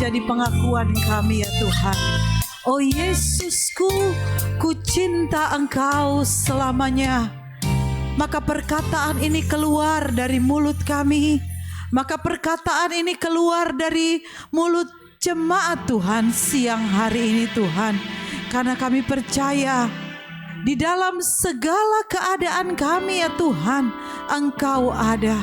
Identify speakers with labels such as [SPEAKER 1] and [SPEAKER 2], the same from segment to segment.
[SPEAKER 1] menjadi pengakuan kami ya Tuhan. Oh Yesusku, ku cinta Engkau selamanya. Maka perkataan ini keluar dari mulut kami. Maka perkataan ini keluar dari mulut jemaat Tuhan siang hari ini Tuhan. Karena kami percaya di dalam segala keadaan kami ya Tuhan, Engkau ada.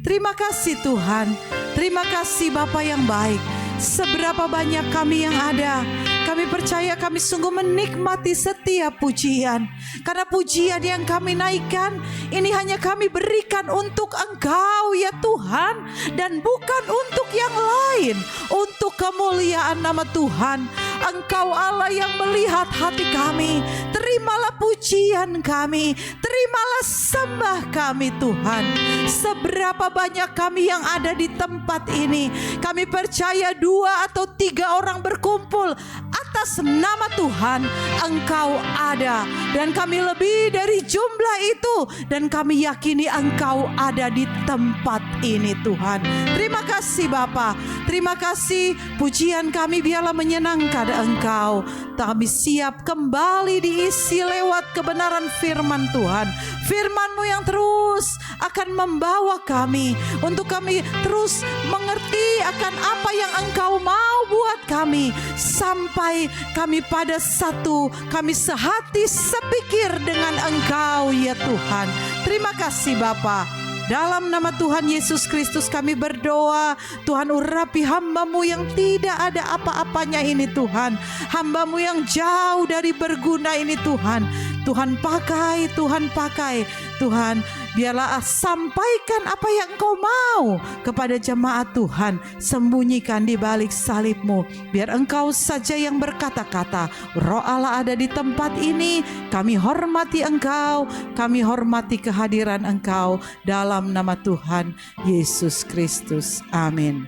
[SPEAKER 1] Terima kasih Tuhan. Terima kasih Bapa yang baik. Seberapa banyak kami yang ada, kami percaya kami sungguh menikmati setiap pujian. Karena pujian yang kami naikkan ini hanya kami berikan untuk Engkau ya Tuhan, dan bukan untuk yang lain. Untuk kemuliaan nama Tuhan. Engkau Allah yang melihat hati kami. Terimalah pujian kami, terimalah sembah kami Tuhan. Seberapa banyak kami yang ada di tempat ini, kami percaya 2 atau 3 orang berkumpul atas nama Tuhan, Engkau ada. Dan kami lebih dari jumlah itu, dan kami yakini Engkau ada di tempat ini Tuhan. Terima kasih Bapa. Terima kasih, pujian kami biarlah menyenangkan Engkau. Kami siap kembali diisi lewat kebenaran firman Tuhan. Firman-Mu yang terus akan membawa kami untuk kami terus mengerti akan apa yang Engkau mau buat kami, sampai kami pada satu, kami sehati sepikir dengan Engkau ya Tuhan. Terima kasih Bapa. Dalam nama Tuhan Yesus Kristus kami berdoa. Tuhan, urapi hamba-Mu yang tidak ada apa-apanya ini Tuhan. Hamba-Mu yang jauh dari berguna ini Tuhan. Tuhan pakai, Tuhan pakai. Tuhan, biarlah sampaikan apa yang Engkau mau kepada jemaat Tuhan. Sembunyikan di balik salib-Mu. Biar Engkau saja yang berkata-kata. Roh Allah ada di tempat ini. Kami hormati Engkau. Kami hormati kehadiran Engkau. Dalam nama Tuhan Yesus Kristus. Amin.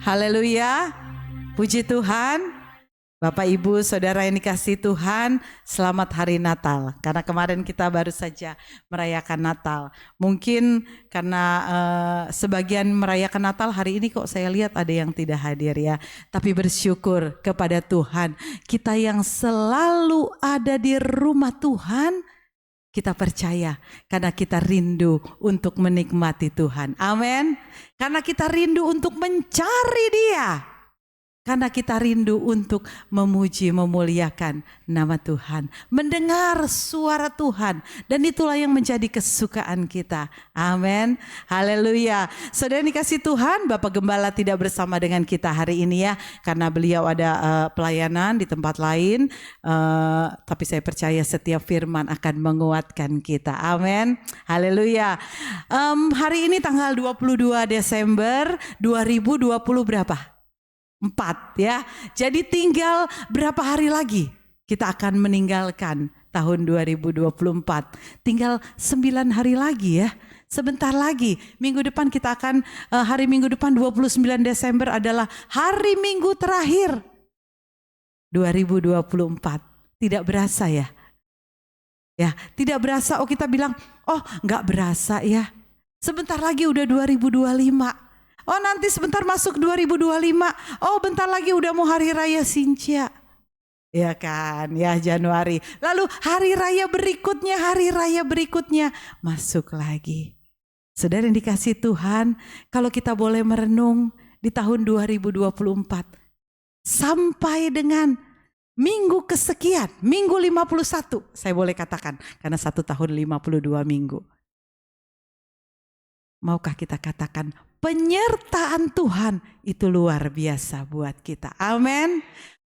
[SPEAKER 1] Haleluya. Puji Tuhan. Bapak Ibu Saudara yang dikasihi Tuhan, selamat hari Natal. Karena kemarin kita baru saja merayakan Natal. Mungkin karena sebagian merayakan Natal hari ini kok saya lihat ada yang tidak hadir ya. Tapi bersyukur kepada Tuhan, kita yang selalu ada di rumah Tuhan, kita percaya karena kita rindu untuk menikmati Tuhan. Amin. Karena kita rindu untuk mencari Dia. Karena kita rindu untuk memuji, memuliakan nama Tuhan. Mendengar suara Tuhan. Dan itulah yang menjadi kesukaan kita. Amin. Haleluya. Saudara dikasih Tuhan, Bapak Gembala tidak bersama dengan kita hari ini ya. Karena beliau ada pelayanan di tempat lain. Tapi saya percaya setiap firman akan menguatkan kita. Amin. Haleluya. Hari ini tanggal 22 Desember 2020 berapa? 4 ya. Jadi tinggal berapa hari lagi kita akan meninggalkan tahun 2024. Tinggal 9 hari lagi ya. Sebentar lagi. Minggu depan kita akan hari Minggu depan 29 Desember adalah hari Minggu terakhir 2024. Tidak berasa ya. Ya, tidak berasa. Oh kita bilang, oh enggak berasa ya. Sebentar lagi udah 2025. Oh nanti sebentar masuk 2025. Oh bentar lagi udah mau hari raya Sincia. Ya kan, ya Januari. Lalu hari raya berikutnya masuk lagi. Saudara yang dikasih Tuhan, kalau kita boleh merenung di tahun 2024 sampai dengan minggu kesekian, minggu 51 saya boleh katakan, karena 1 tahun 52 minggu. Maukah kita katakan penyertaan Tuhan itu luar biasa buat kita. Amin.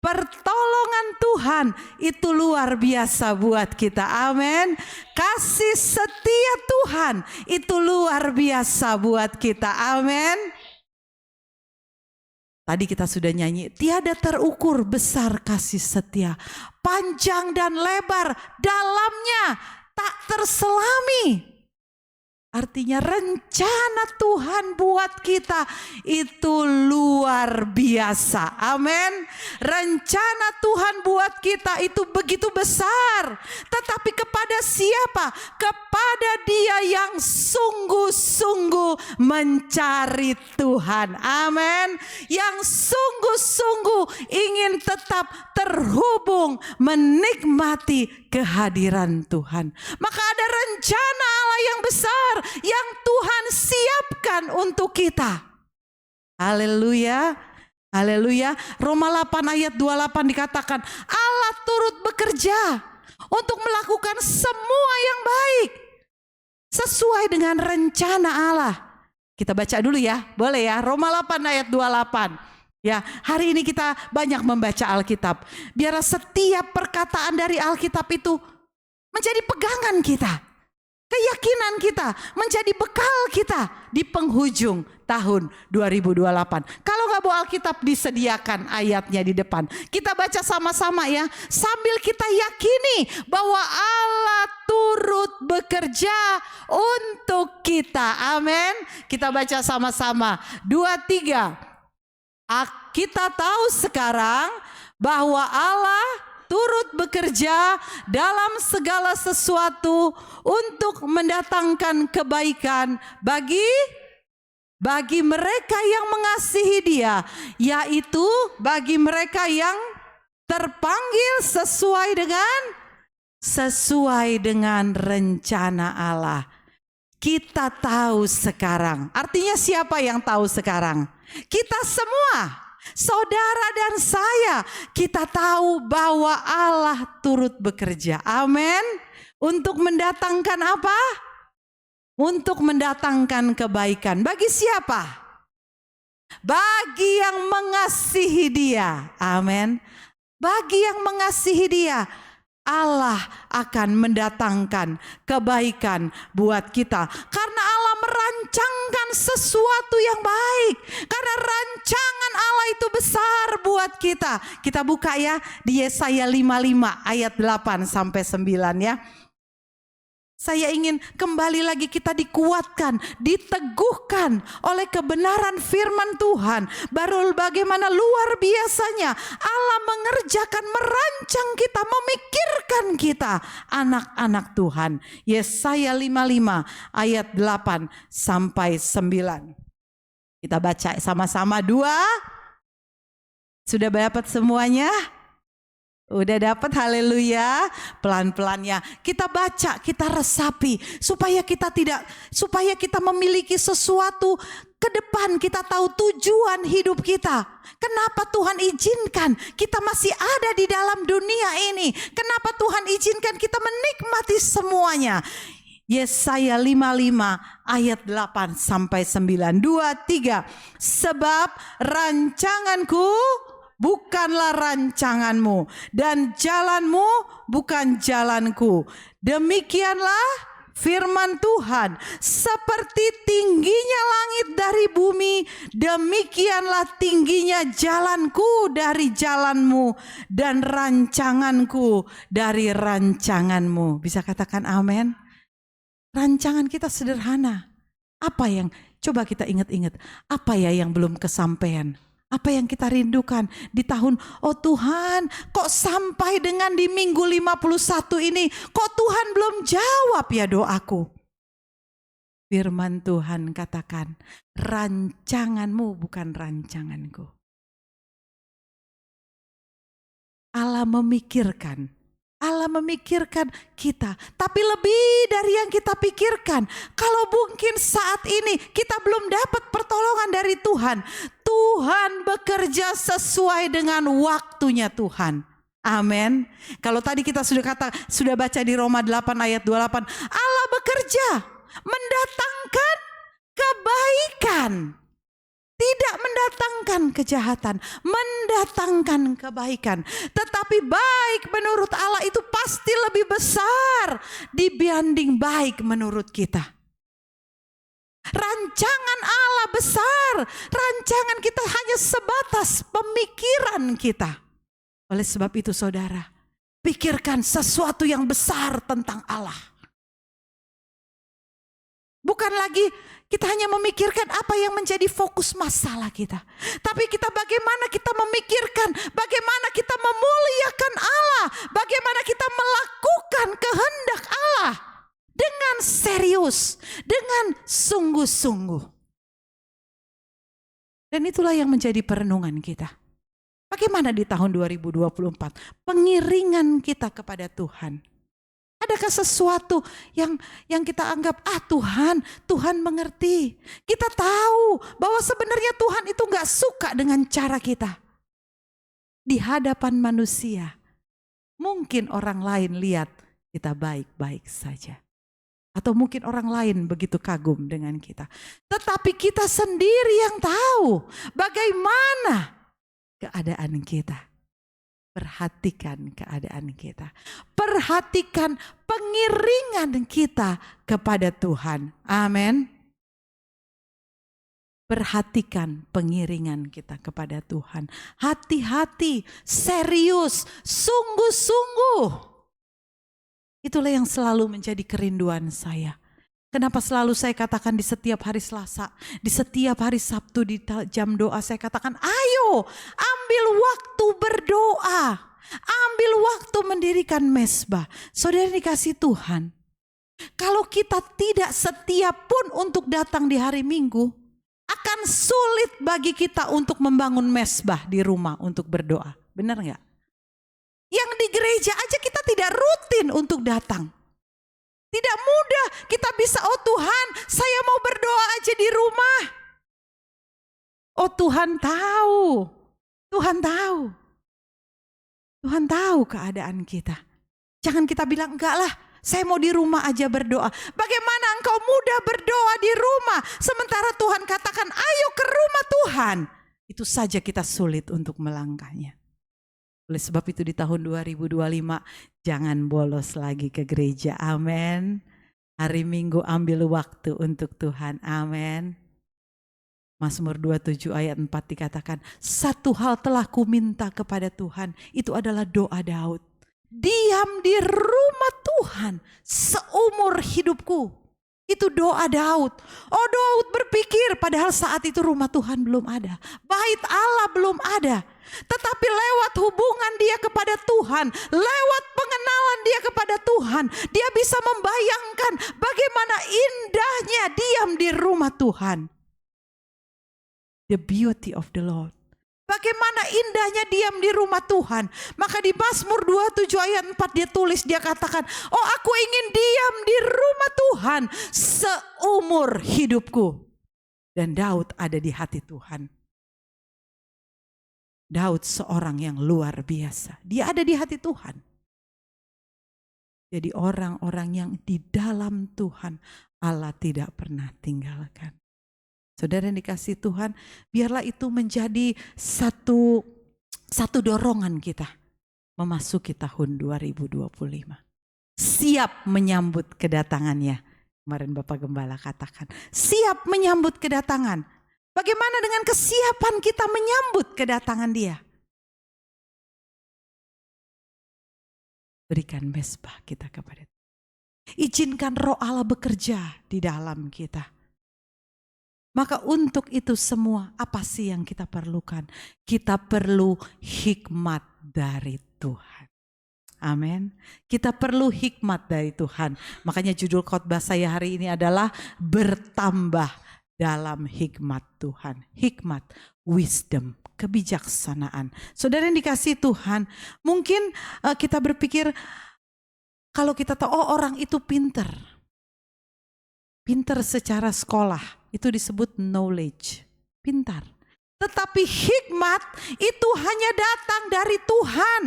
[SPEAKER 1] Pertolongan Tuhan itu luar biasa buat kita. Amin. Kasih setia Tuhan itu luar biasa buat kita. Amin. Tadi kita sudah nyanyi, tiada terukur besar kasih setia, panjang dan lebar, dalamnya tak terselami. Artinya rencana Tuhan buat kita itu luar biasa. Amin. Rencana Tuhan buat kita itu begitu besar. Tetapi kepada siapa? Kepada dia yang sungguh-sungguh mencari Tuhan. Amin. Yang sungguh-sungguh ingin tetap terhubung, menikmati kehadiran Tuhan. Maka ada rencana Allah yang besar yang Tuhan siapkan untuk kita. Haleluya. Haleluya. Roma 8 ayat 28 dikatakan, Allah turut bekerja untuk melakukan semua yang baik sesuai dengan rencana Allah. Kita baca dulu ya, boleh ya, Roma 8 ayat 28. Ya, hari ini kita banyak membaca Alkitab. Biar setiap perkataan dari Alkitab itu menjadi pegangan kita, keyakinan kita, menjadi bekal kita di penghujung tahun 2028. Kalau nggak bawa Alkitab, disediakan ayatnya di depan. Kita baca sama-sama ya, sambil kita yakini bahwa Allah turut bekerja untuk kita. Amin. Kita baca sama-sama. 2, 3. Kita tahu sekarang bahwa Allah turut bekerja dalam segala sesuatu untuk mendatangkan kebaikan bagi mereka yang mengasihi Dia, yaitu bagi mereka yang terpanggil sesuai dengan rencana Allah. Kita tahu sekarang. Artinya siapa yang tahu sekarang? Kita semua, saudara dan saya, kita tahu bahwa Allah turut bekerja. Amin. Untuk mendatangkan apa? Untuk mendatangkan kebaikan. Bagi siapa? Bagi yang mengasihi Dia. Amin. Bagi yang mengasihi Dia, Allah akan mendatangkan kebaikan buat kita. Karena Allah merancangkan sesuatu yang baik. Karena rancangan Allah itu besar buat kita. Kita buka ya di Yesaya 55 ayat 8 sampai 9 ya. Saya ingin kembali lagi kita dikuatkan, diteguhkan oleh kebenaran firman Tuhan. Baru bagaimana luar biasanya Allah mengerjakan, merancang kita, memikirkan kita, anak-anak Tuhan. Yesaya 55 ayat 8 sampai 9. Kita baca sama-sama. 2. Sudah dapat semuanya? Udah dapat, haleluya. Pelan-pelannya kita baca, kita resapi supaya kita memiliki sesuatu ke depan. Kita tahu tujuan hidup kita. Kenapa Tuhan izinkan kita masih ada di dalam dunia ini? Kenapa Tuhan izinkan kita menikmati semuanya? Yesaya 55 ayat 8 sampai 9. 2, 3. Sebab rancanganku bukanlah rancanganmu, dan jalanmu bukan jalanku. Demikianlah firman Tuhan. Seperti tingginya langit dari bumi, demikianlah tingginya jalanku dari jalanmu, dan rancanganku dari rancanganmu. Bisa katakan amin? Rancangan kita sederhana. Apa yang coba kita ingat-ingat? Apa ya yang belum kesampaian? Apa yang kita rindukan di tahun, oh Tuhan, kok sampai dengan di minggu 51 ini, kok Tuhan belum jawab ya doaku? Firman Tuhan katakan, rancanganmu bukan rancanganku. Allah memikirkan kita, tapi lebih dari yang kita pikirkan. Kalau mungkin saat ini kita belum dapat pertolongan dari Tuhan, Tuhan bekerja sesuai dengan waktunya Tuhan. Amin. Kalau tadi kita sudah baca di Roma 8 ayat 28, Allah bekerja mendatangkan kebaikan. Tidak mendatangkan kejahatan, mendatangkan kebaikan. Tetapi baik menurut Allah itu pasti lebih besar dibanding baik menurut kita. Rancangan Allah besar, rancangan kita hanya sebatas pemikiran kita. Oleh sebab itu saudara, pikirkan sesuatu yang besar tentang Allah. Bukan lagi kita hanya memikirkan apa yang menjadi fokus masalah kita. Tapi kita bagaimana kita memikirkan, bagaimana kita memuliakan Allah, bagaimana kita melakukan kehendak Allah dengan serius, dengan sungguh-sungguh. Dan itulah yang menjadi perenungan kita. Bagaimana di tahun 2024 pengiringan kita kepada Tuhan? Adakah sesuatu yang kita anggap Tuhan mengerti. Kita tahu bahwa sebenarnya Tuhan itu gak suka dengan cara kita. Di hadapan manusia, mungkin orang lain lihat kita baik-baik saja. Atau mungkin orang lain begitu kagum dengan kita. Tetapi kita sendiri yang tahu bagaimana keadaan kita. Perhatikan keadaan kita. Perhatikan pengiringan kita kepada Tuhan. Amin. Perhatikan pengiringan kita kepada Tuhan. Hati-hati, serius, sungguh-sungguh. Itulah yang selalu menjadi kerinduan saya. Kenapa selalu saya katakan di setiap hari Selasa, di setiap hari Sabtu di jam doa saya katakan, ayo ambil waktu berdoa, ambil waktu mendirikan mezbah. Saudara dikasih Tuhan, kalau kita tidak setia pun untuk datang di hari Minggu, akan sulit bagi kita untuk membangun mezbah di rumah untuk berdoa. Benar nggak? Yang di gereja aja kita tidak rutin untuk datang. Tidak mudah kita bisa, oh Tuhan saya mau berdoa aja di rumah. Oh Tuhan tahu. Tuhan tahu. Tuhan tahu keadaan kita. Jangan kita bilang enggak lah, saya mau di rumah aja berdoa. Bagaimana engkau mudah berdoa di rumah, sementara Tuhan katakan ayo ke rumah Tuhan. Itu saja kita sulit untuk melangkahnya. Oleh sebab itu di tahun 2025 jangan bolos lagi ke gereja. Amin. Hari Minggu ambil waktu untuk Tuhan. Amin. Mazmur 27 ayat 4 dikatakan, satu hal telah ku minta kepada Tuhan, itu adalah doa Daud. Diam di rumah Tuhan seumur hidupku. Itu doa Daud. Oh Daud berpikir padahal saat itu rumah Tuhan belum ada. Bait Allah belum ada. Tetapi lewat hubungan dia kepada Tuhan, lewat pengenalan dia kepada Tuhan, dia bisa membayangkan bagaimana indahnya diam di rumah Tuhan. The beauty of the Lord. Bagaimana indahnya diam di rumah Tuhan. Maka di Mazmur 27 ayat 4 dia tulis, dia katakan, oh aku ingin diam di rumah Tuhan seumur hidupku. Dan Daud ada di hati Tuhan. Daud seorang yang luar biasa. Dia ada di hati Tuhan. Jadi orang-orang yang di dalam Tuhan Allah tidak pernah tinggalkan. Saudara yang dikasih Tuhan, biarlah itu menjadi satu dorongan kita memasuki tahun 2025. Siap menyambut kedatangannya. Kemarin Bapak Gembala katakan, siap menyambut kedatangan. Bagaimana dengan kesiapan kita menyambut kedatangan Dia? Berikan mezbah kita kepada Dia. Izinkan Roh Allah bekerja di dalam kita. Maka untuk itu semua, apa sih yang kita perlukan? Kita perlu hikmat dari Tuhan. Amin. Kita perlu hikmat dari Tuhan. Makanya judul khotbah saya hari ini adalah bertambah dalam hikmat Tuhan. Hikmat, wisdom, kebijaksanaan. Saudara yang dikasih Tuhan, mungkin kita berpikir kalau kita tahu, oh orang itu pinter. Pinter secara sekolah, itu disebut knowledge, pintar. Tetapi hikmat itu hanya datang dari Tuhan.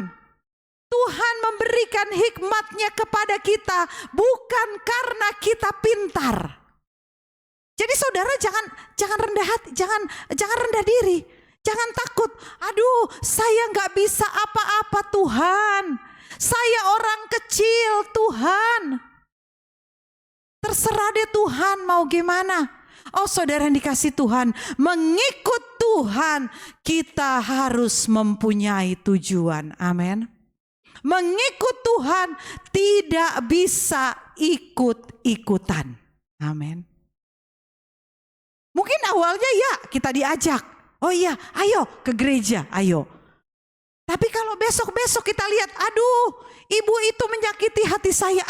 [SPEAKER 1] Tuhan memberikan hikmatnya kepada kita bukan karena kita pintar. Jadi saudara jangan rendah hati, jangan rendah diri, jangan takut. Aduh, saya nggak bisa apa-apa Tuhan. Saya orang kecil Tuhan. Terserah deh Tuhan mau gimana. Oh saudara yang dikasih Tuhan, mengikut Tuhan kita harus mempunyai tujuan. Amin. Mengikut Tuhan tidak bisa ikut-ikutan. Amin. awalnya ya kita diajak. Oh iya, ayo ke gereja, ayo. Tapi kalau besok-besok kita lihat, aduh ibu itu menyakiti hati saya.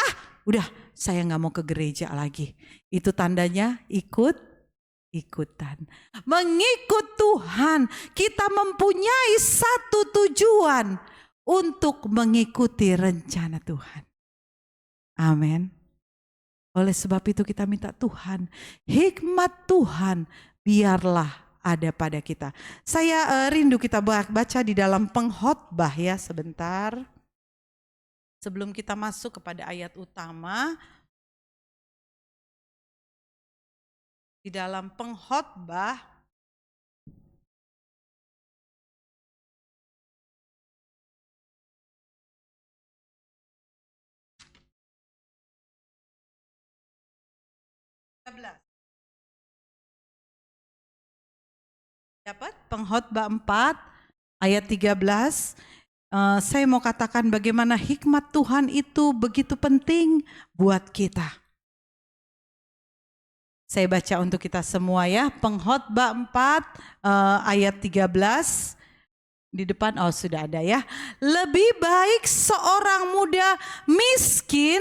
[SPEAKER 1] Udah saya gak mau ke gereja lagi. Itu tandanya ikutan. Mengikut Tuhan, kita mempunyai satu tujuan untuk mengikuti rencana Tuhan. Amin. Oleh sebab itu kita minta Tuhan, hikmat Tuhan biarlah ada pada kita. Saya rindu kita baca di dalam Pengkhotbah ya sebentar. Sebelum kita masuk kepada ayat utama. Di dalam Pengkhotbah dapat Pengkhotbah 4 ayat 13. Saya mau katakan bagaimana hikmat Tuhan itu begitu penting buat kita. Saya baca untuk kita semua ya. Pengkhotbah 4 ayat 13. Di depan sudah ada ya. Lebih baik seorang muda miskin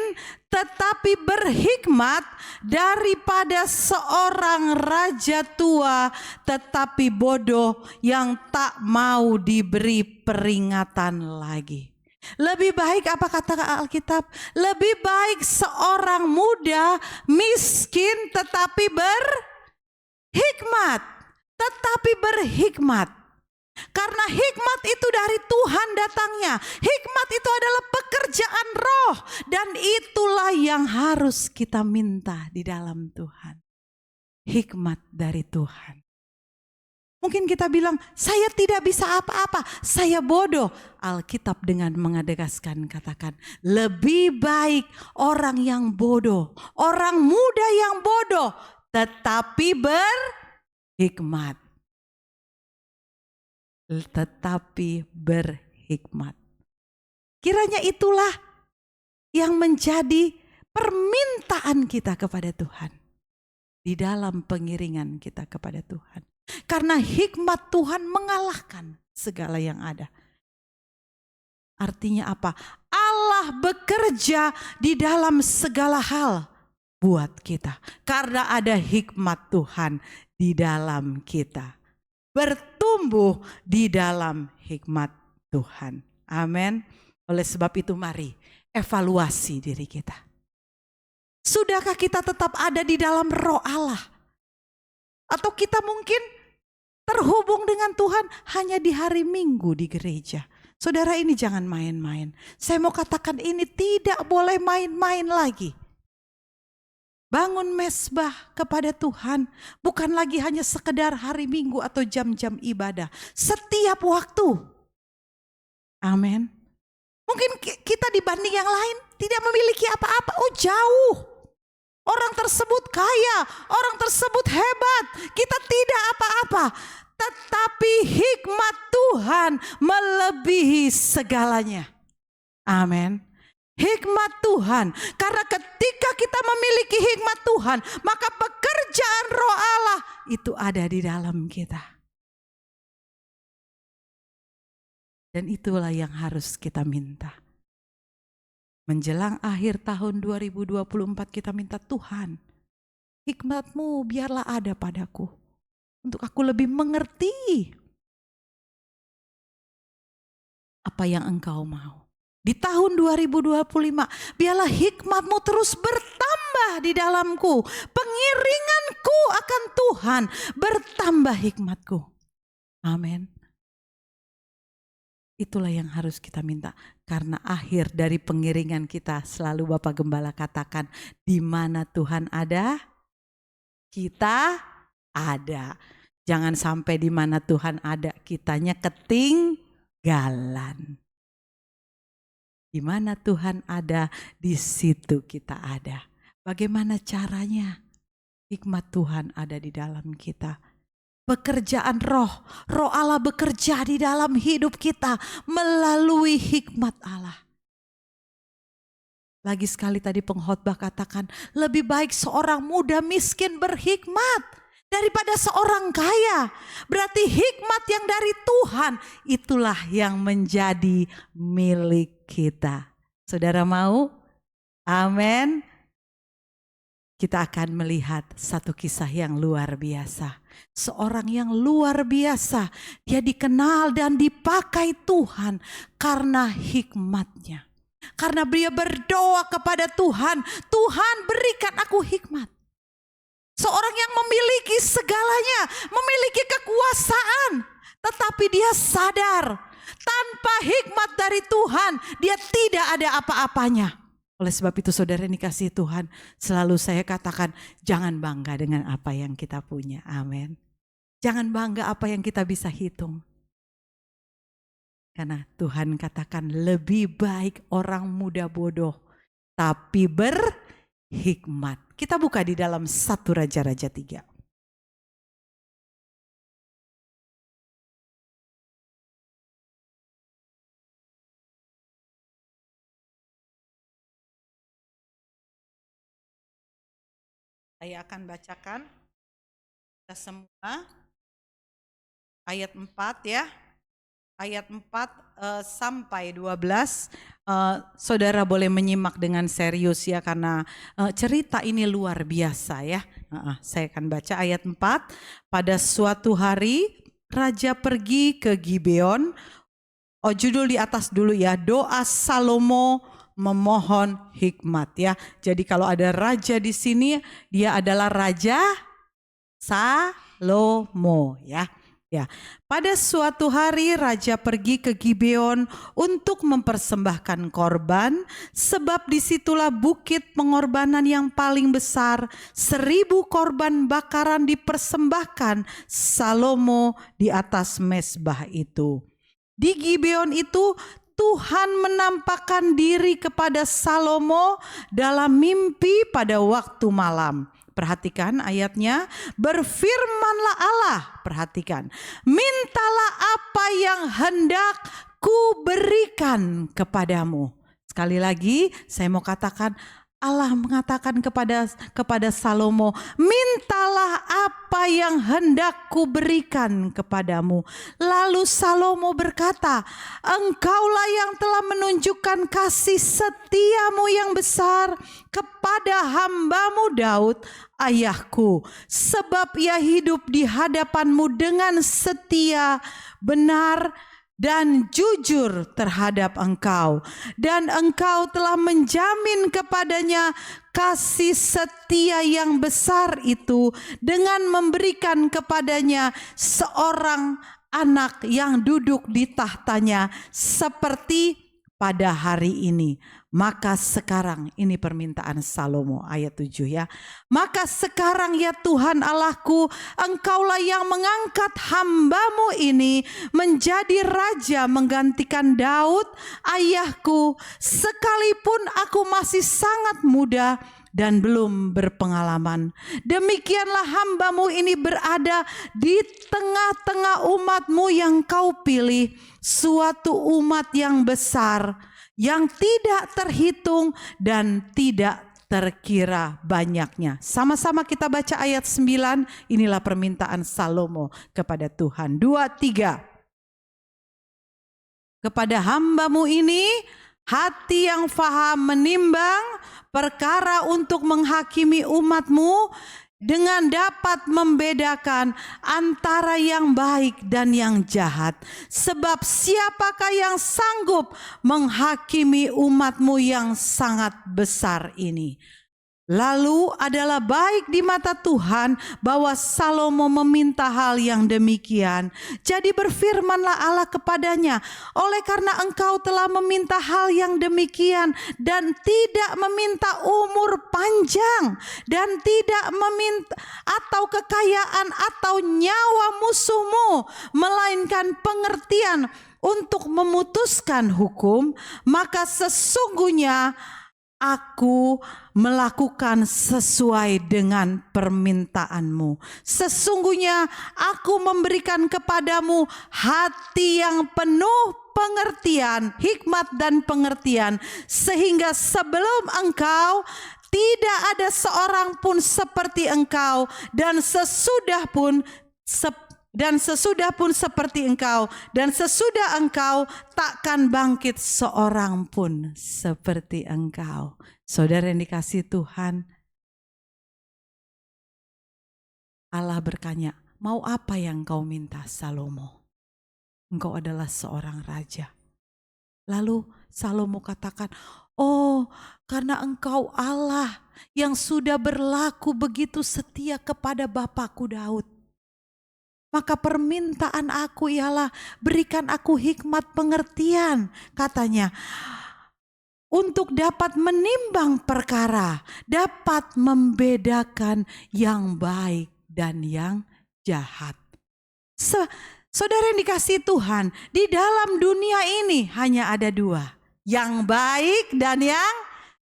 [SPEAKER 1] tetapi berhikmat daripada seorang raja tua tetapi bodoh yang tak mau diberi peringatan lagi. Lebih baik apa kata Alkitab? Lebih baik seorang muda miskin tetapi berhikmat. Karena hikmat itu dari Tuhan datangnya. Hikmat itu adalah pekerjaan roh. Dan itulah yang harus kita minta di dalam Tuhan. Hikmat dari Tuhan. Mungkin kita bilang, saya tidak bisa apa-apa, saya bodoh. Alkitab dengan mengadekaskan katakan, lebih baik orang yang bodoh, orang muda yang bodoh, tetapi berhikmat. Kiranya itulah yang menjadi permintaan kita kepada Tuhan. Di dalam pengiringan kita kepada Tuhan. Karena hikmat Tuhan mengalahkan segala yang ada. Artinya apa? Allah bekerja di dalam segala hal buat kita. Karena ada hikmat Tuhan di dalam kita. Bertumbuh di dalam hikmat Tuhan. Amin. Oleh sebab itu mari evaluasi diri kita. Sudahkah kita tetap ada di dalam roh Allah? Atau kita mungkin terhubung dengan Tuhan hanya di hari Minggu di gereja. Saudara, ini jangan main-main. Saya mau katakan ini tidak boleh main-main lagi. Bangun mesbah kepada Tuhan bukan lagi hanya sekedar hari Minggu atau jam-jam ibadah. Setiap waktu. Amin. Mungkin kita dibanding yang lain tidak memiliki apa-apa. Oh jauh. Orang tersebut kaya, orang tersebut hebat. Kita tidak apa-apa. Tetapi hikmat Tuhan melebihi segalanya. Amin. Hikmat Tuhan. Karena ketika kita memiliki hikmat Tuhan, maka pekerjaan roh Allah itu ada di dalam kita. Dan itulah yang harus kita minta. Menjelang akhir tahun 2024 kita minta Tuhan, hikmat-Mu biarlah ada padaku. Untuk aku lebih mengerti apa yang Engkau mau. Di tahun 2025 biarlah hikmat-Mu terus bertambah di dalamku. Pengiringanku akan Tuhan bertambah hikmat-Ku. Amin. Itulah yang harus kita minta. Karena akhir dari pengiringan kita selalu Bapak Gembala katakan, di mana Tuhan ada, kita ada. Jangan sampai di mana Tuhan ada, kitanya ketinggalan. Di mana Tuhan ada, di situ kita ada. Bagaimana caranya? Hikmat Tuhan ada di dalam kita. Pekerjaan roh Allah bekerja di dalam hidup kita melalui hikmat Allah. Lagi sekali tadi pengkhotbah katakan, lebih baik seorang muda miskin berhikmat daripada seorang kaya. Berarti hikmat yang dari Tuhan itulah yang menjadi milik kita. Saudara mau? Amin. Kita akan melihat satu kisah yang luar biasa. Seorang yang luar biasa. Dia dikenal dan dipakai Tuhan karena hikmatnya. Karena dia berdoa kepada Tuhan, Tuhan berikan aku hikmat. Seorang yang memiliki segalanya, memiliki kekuasaan, tetapi dia sadar tanpa hikmat dari Tuhan, dia tidak ada apa-apanya. Oleh sebab itu saudara yang dikasihi Tuhan, selalu saya katakan jangan bangga dengan apa yang kita punya. Amin. Jangan bangga apa yang kita bisa hitung. Karena Tuhan katakan lebih baik orang muda bodoh tapi berhikmat. Kita buka di dalam 1 Raja-Raja 3. Saya akan bacakan kita semua ayat 4 ya. Ayat 4 sampai 12. Saudara boleh menyimak dengan serius ya, karena cerita ini luar biasa ya. Saya akan baca ayat 4. Pada suatu hari raja pergi ke Gibeon. Judul di atas dulu ya, doa Salomo memohon hikmat ya. Jadi kalau ada raja di sini, dia adalah Raja Salomo ya. Ya, pada suatu hari raja pergi ke Gibeon untuk mempersembahkan korban, sebab disitulah bukit pengorbanan yang paling besar. 1000 korban bakaran dipersembahkan Salomo di atas mezbah itu. Di Gibeon itu Tuhan menampakkan diri kepada Salomo dalam mimpi pada waktu malam. Perhatikan ayatnya, berfirmanlah Allah, perhatikan, mintalah apa yang hendak ku berikan kepadamu. Sekali lagi saya mau katakan, Allah mengatakan kepada Salomo, mintalah apa yang hendak ku berikan kepadamu. Lalu Salomo berkata, engkaulah yang telah menunjukkan kasih setiamu yang besar kepada hambamu Daud, ayahku, sebab ia hidup di hadapanmu dengan setia, benar, dan jujur terhadap engkau, dan engkau telah menjamin kepadanya kasih setia yang besar itu dengan memberikan kepadanya seorang anak yang duduk di tahtanya seperti pada hari ini. Maka sekarang, ini permintaan Salomo ayat 7 ya. Maka sekarang ya Tuhan Allahku, engkaulah yang mengangkat hambamu ini menjadi raja menggantikan Daud ayahku, sekalipun aku masih sangat muda dan belum berpengalaman. Demikianlah hambamu ini berada di tengah-tengah umatmu yang kau pilih, suatu umat yang besar, yang tidak terhitung dan tidak terkira banyaknya. Sama-sama kita baca ayat 9. Inilah permintaan Salomo kepada Tuhan. 2-3. Kepada hambamu ini hati yang faham menimbang perkara untuk menghakimi umatmu, dengan dapat membedakan antara yang baik dan yang jahat. Sebab siapakah yang sanggup menghakimi umatmu yang sangat besar ini? Lalu adalah baik di mata Tuhan bahwa Salomo meminta hal yang demikian. Jadi berfirmanlah Allah kepadanya, oleh karena engkau telah meminta hal yang demikian dan tidak meminta umur panjang dan tidak meminta atau kekayaan atau nyawa musuhmu, melainkan pengertian untuk memutuskan hukum, maka sesungguhnya aku melakukan sesuai dengan permintaanmu. Sesungguhnya aku memberikan kepadamu hati yang penuh pengertian, hikmat dan pengertian, sehingga sebelum engkau tidak ada seorang pun seperti Engkau, dan sesudah pun seperti Engkau, dan sesudah Engkau takkan bangkit seorang pun seperti Engkau. Saudara yang dikasihi Tuhan, Allah bertanya, mau apa yang kau minta Salomo? Engkau adalah seorang raja. Lalu Salomo katakan, oh karena Engkau Allah yang sudah berlaku begitu setia kepada Bapakku Daud. Maka permintaan aku ialah berikan aku hikmat pengertian, katanya, untuk dapat menimbang perkara, dapat membedakan yang baik dan yang jahat. Saudara yang dikasihi Tuhan, di dalam dunia ini hanya ada dua, yang baik dan yang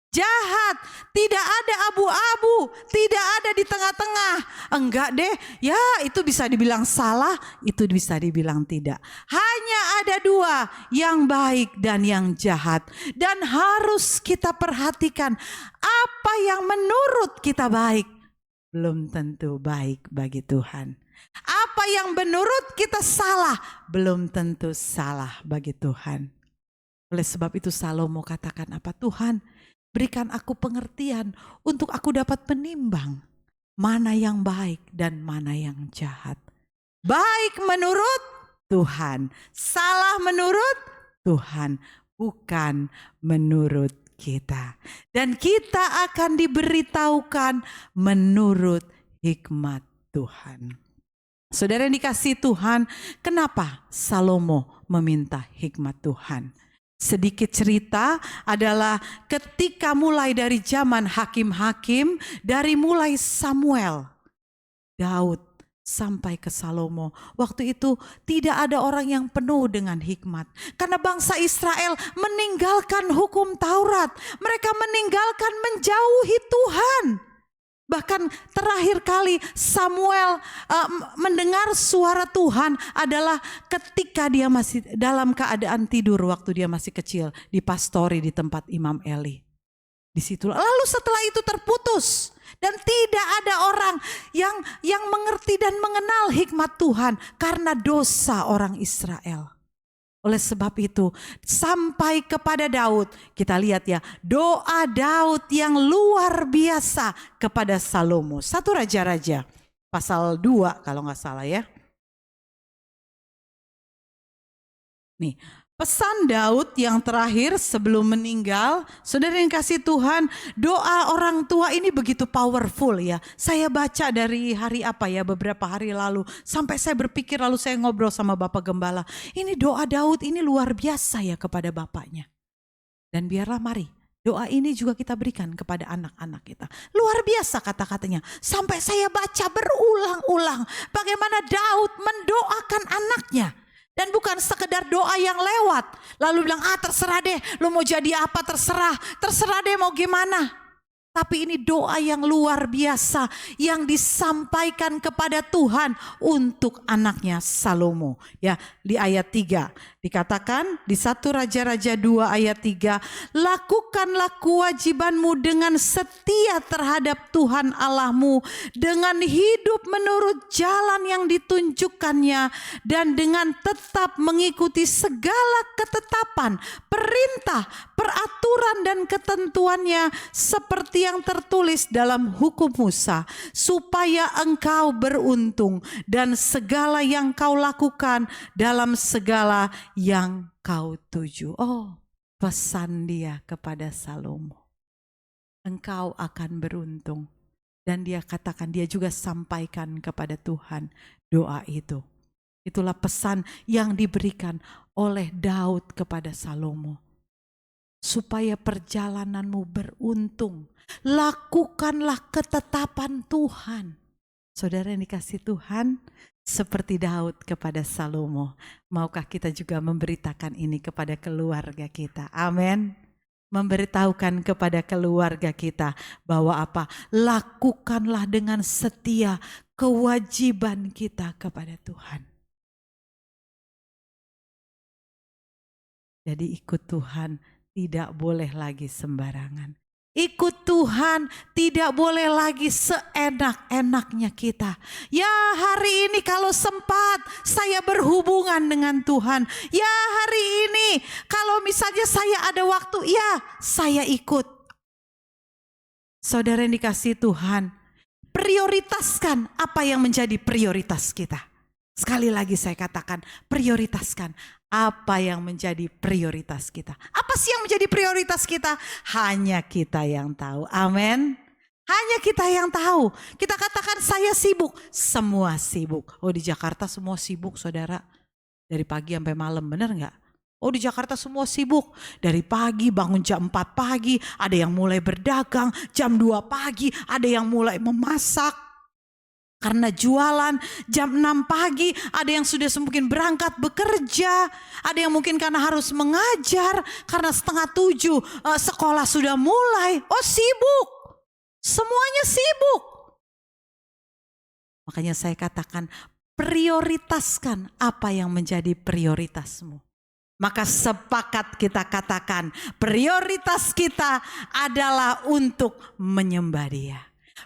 [SPEAKER 1] jahat. Tidak ada abu-abu, tidak ada di tengah-tengah. Enggak deh, ya itu bisa dibilang salah, itu bisa dibilang tidak. Hanya ada dua, yang baik dan yang jahat. Dan harus kita perhatikan, apa yang menurut kita baik belum tentu baik bagi Tuhan. Apa yang menurut kita salah belum tentu salah bagi Tuhan. Oleh sebab itu Salomo katakan apa? Tuhan, berikan aku pengertian untuk aku dapat menimbang mana yang baik dan mana yang jahat. Baik menurut Tuhan, salah menurut Tuhan, bukan menurut kita. Dan kita akan diberitahukan menurut hikmat Tuhan. Saudara yang dikasihi Tuhan, kenapa Salomo meminta hikmat Tuhan? Sedikit cerita adalah ketika mulai dari zaman hakim-hakim, dari mulai Samuel, Daud sampai ke Salomo. Waktu itu tidak ada orang yang penuh dengan hikmat. Karena bangsa Israel meninggalkan hukum Taurat. Mereka meninggalkan menjauhi Tuhan. Bahkan terakhir kali Samuel mendengar suara Tuhan adalah ketika dia masih dalam keadaan tidur waktu dia masih kecil, dipastori di tempat Imam Eli. Di situ. Lalu setelah itu terputus dan tidak ada orang yang mengerti dan mengenal hikmat Tuhan karena dosa orang Israel. Oleh sebab itu sampai kepada Daud, kita lihat ya, doa Daud yang luar biasa kepada Salomo. 1 Raja-Raja pasal 2 kalau nggak salah ya. Nih, pesan Daud yang terakhir sebelum meninggal, saudara yang kasih Tuhan, doa orang tua ini begitu powerful ya. Saya baca dari hari apa ya, beberapa hari lalu, sampai saya berpikir lalu saya ngobrol sama Bapak Gembala. Ini doa Daud ini luar biasa ya kepada bapaknya. Dan biarlah mari doa ini juga kita berikan kepada anak-anak kita. Luar biasa kata-katanya. Sampai saya baca berulang-ulang bagaimana Daud mendoakan anaknya. Dan bukan sekedar doa yang lewat. Lalu bilang, terserah deh, lu mau jadi apa terserah. Terserah deh mau gimana. Tapi ini doa yang luar biasa yang disampaikan kepada Tuhan untuk anaknya Salomo. Ya, di ayat 3 dikatakan di 1 Raja-Raja 2 ayat 3, lakukanlah kewajibanmu dengan setia terhadap Tuhan Allahmu, dengan hidup menurut jalan yang ditunjukkannya, dan dengan tetap mengikuti segala ketetapan, perintah, peraturan dan ketentuannya seperti yang tertulis dalam hukum Musa, supaya engkau beruntung dan segala yang kau lakukan dalam segala yang kau tuju. Oh, pesan dia kepada Salomo. Engkau akan beruntung. Dan dia katakan, dia juga sampaikan kepada Tuhan doa itu. Itulah pesan yang diberikan oleh Daud kepada Salomo. Supaya perjalananmu beruntung. Lakukanlah ketetapan Tuhan. Saudara yang dikasih Tuhan, seperti Daud kepada Salomo, maukah kita juga memberitakan ini kepada keluarga kita? Amin. Memberitahukan kepada keluarga kita bahwa apa? Lakukanlah dengan setia kewajiban kita kepada Tuhan. Jadi ikut Tuhan tidak boleh lagi sembarangan. Ikut Tuhan tidak boleh lagi seenak-enaknya kita. Ya hari ini kalau sempat saya berhubungan dengan Tuhan. Ya hari ini kalau misalnya saya ada waktu, ya saya ikut. Saudara yang dikasihi Tuhan, prioritaskan apa yang menjadi prioritas kita. Sekali lagi saya katakan, prioritaskan apa yang menjadi prioritas kita. Apa sih yang menjadi prioritas kita? Hanya kita yang tahu. Amin. Hanya kita yang tahu. Kita katakan saya sibuk. Semua sibuk. Oh di Jakarta semua sibuk saudara. Dari pagi sampai malam, benar gak? Oh di Jakarta semua sibuk. Dari pagi bangun jam 4 pagi. Ada yang mulai berdagang. Jam 2 pagi ada yang mulai memasak. Karena jualan jam 6 pagi, ada yang sudah mungkin berangkat bekerja, ada yang mungkin karena harus mengajar, karena 6:30 sekolah sudah mulai. Oh sibuk, semuanya sibuk. Makanya saya katakan prioritaskan apa yang menjadi prioritasmu. Maka sepakat kita katakan prioritas kita adalah untuk menyembah Dia.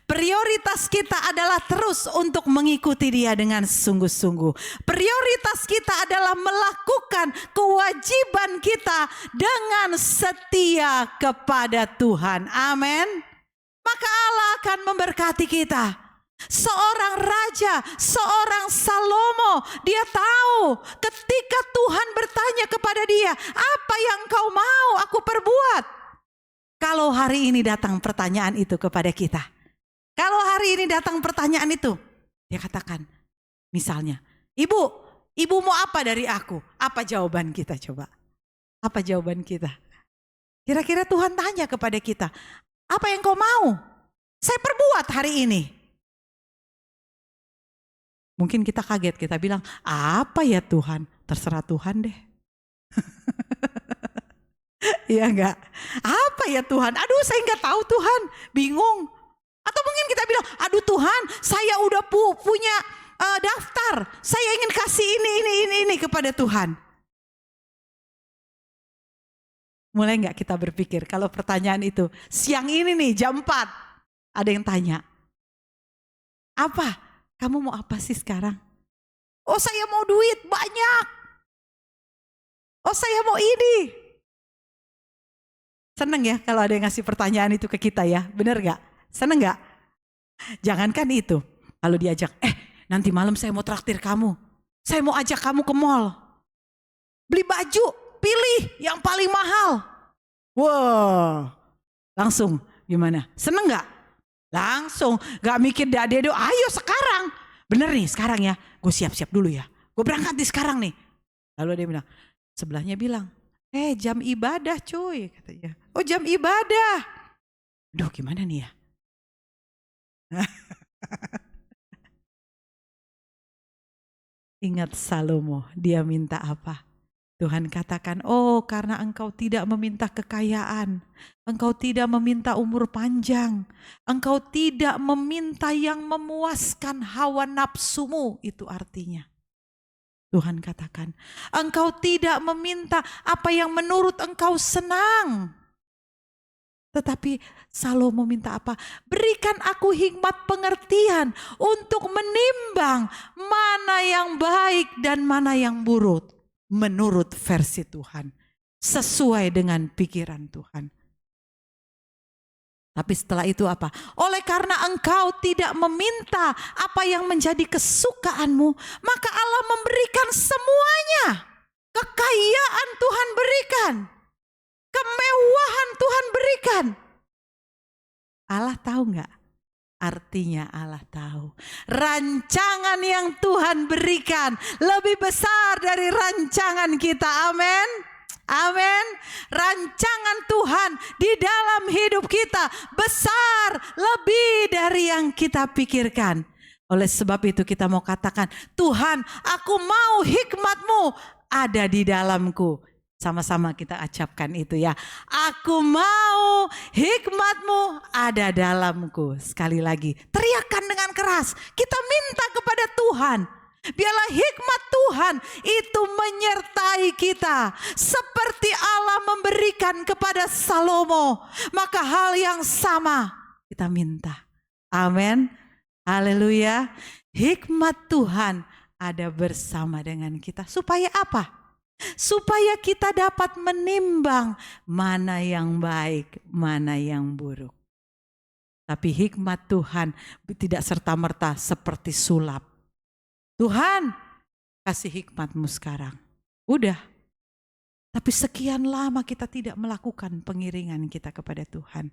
[SPEAKER 1] Prioritas kita adalah terus untuk mengikuti Dia dengan sungguh-sungguh. Prioritas kita adalah melakukan kewajiban kita dengan setia kepada Tuhan. Amin. Maka Allah akan memberkati kita. Seorang raja, seorang Salomo, dia tahu ketika Tuhan bertanya kepada dia, apa yang kau mau aku perbuat? Kalau hari ini datang pertanyaan itu kepada kita. Kalau hari ini datang pertanyaan itu, dia katakan, misalnya, ibu mau apa dari aku? Apa jawaban kita coba? Apa jawaban kita? Kira-kira Tuhan tanya kepada kita, apa yang kau mau? Saya perbuat hari ini. Mungkin kita kaget, kita bilang, apa ya Tuhan? Terserah Tuhan deh. Iya enggak? Apa ya Tuhan? Aduh saya enggak tahu Tuhan, bingung. Atau mungkin kita bilang, aduh Tuhan saya udah punya daftar. Saya ingin kasih ini kepada Tuhan. Mulai nggak kita berpikir kalau pertanyaan itu. Siang ini nih jam 4. Ada yang tanya. Apa? Kamu mau apa sih sekarang? Oh saya mau duit banyak. Oh saya mau ini. Seneng ya kalau ada yang ngasih pertanyaan itu ke kita ya. Bener gak? Seneng gak? Jangankan itu. Kalau diajak, nanti malam saya mau traktir kamu. Saya mau ajak kamu ke mall. Beli baju, pilih yang paling mahal. Wow. Langsung gimana? Seneng gak? Langsung. Gak mikir dado, ayo sekarang. Bener nih sekarang ya. Gue siap-siap dulu ya. Gue berangkat di sekarang nih. Lalu dia bilang, sebelahnya bilang, jam ibadah cuy. Katanya. Oh jam ibadah. Aduh gimana nih ya? Ingat Salomo, dia minta apa? Tuhan katakan, oh karena engkau tidak meminta kekayaan, engkau tidak meminta umur panjang, engkau tidak meminta yang memuaskan hawa nafsumu, itu artinya. Tuhan katakan, engkau tidak meminta apa yang menurut engkau senang. Tetapi Salomo minta apa? Berikan aku hikmat pengertian untuk menimbang mana yang baik dan mana yang buruk. Menurut versi Tuhan. Sesuai dengan pikiran Tuhan. Tapi setelah itu apa? Oleh karena engkau tidak meminta apa yang menjadi kesukaanmu, maka Allah memberikan semuanya. Kekayaan Tuhan berikan. Kemewahan Tuhan berikan. Allah tahu enggak? Artinya Allah tahu. Rancangan yang Tuhan berikan lebih besar dari rancangan kita. Amin. Amin. Rancangan Tuhan di dalam hidup kita besar lebih dari yang kita pikirkan. Oleh sebab itu kita mau katakan, Tuhan, aku mau hikmat-Mu ada di dalamku. Sama-sama kita acapkan itu ya. Aku mau hikmat-Mu ada dalamku. Sekali lagi, teriakan dengan keras. Kita minta kepada Tuhan. Biarlah hikmat Tuhan itu menyertai kita. Seperti Allah memberikan kepada Salomo, maka hal yang sama kita minta. Amin. Haleluya. Hikmat Tuhan ada bersama dengan kita. Supaya apa? Supaya kita dapat menimbang mana yang baik, mana yang buruk. Tapi hikmat Tuhan tidak serta-merta seperti sulap. Tuhan, kasih hikmat-Mu sekarang. Udah. Tapi sekian lama kita tidak melakukan pengiringan kita kepada Tuhan.